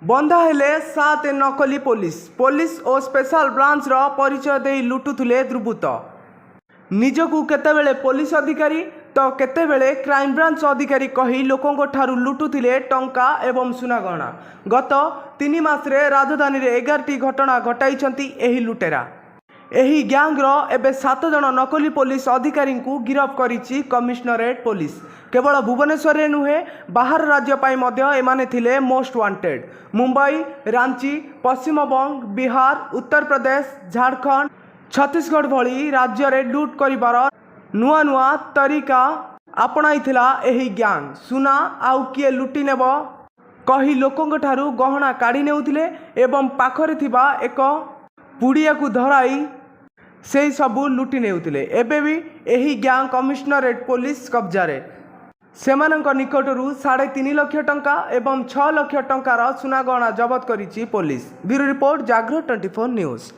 बंधा हेले 7 नकली पुलिस और स्पेशल ब्रांच रो परिचय दे लुटुले दुर्बृत्त। निजकू केतेबेले पुलिस अधिकारी तो केतेबेले क्राइम ब्रांच अधिकारी कही लोकों ठारू लुटुले टंका एवं सुनागहना। गत 3 मासरे राजधानी रे 11टी घटना घटाई एही लुटेरा। एही ग्यांग्र एबे 7 जन नकली पुलिस अधिकारी को गिरफ्त करिछि कमिश्नरेट पुलिस। केवल भुवनेश्वर रे नुहे बाहर राज्य पाई मध्य एमाने थिले मोस्ट वांटेड। मुंबई, रांची, पश्चिमबंग, बिहार, उत्तर प्रदेश, झारखंड, छत्तीसगढ़ भली राज्य रे लुट करिबार नुआ नुआ तरीका आपणाइथिला एही ग्यांग। सुना आउ किए लुटि नेब कही लोकों ठारू गहना काढ़ी नेउथिले एवं पाखरे थिबा एक पुड़िया को धराई से सबू लुटि नेउथिले। एबे भी एही ग्यांग कमिश्नरेट पुलिस कब्जारे। सेमानंक निकटरू 3.5 लाख टंका एवं 6 लाख टंकार सुनागहना जबत करिछि पुलिस। ब्यूरो रिपोर्ट, जागृत 24 न्यूज।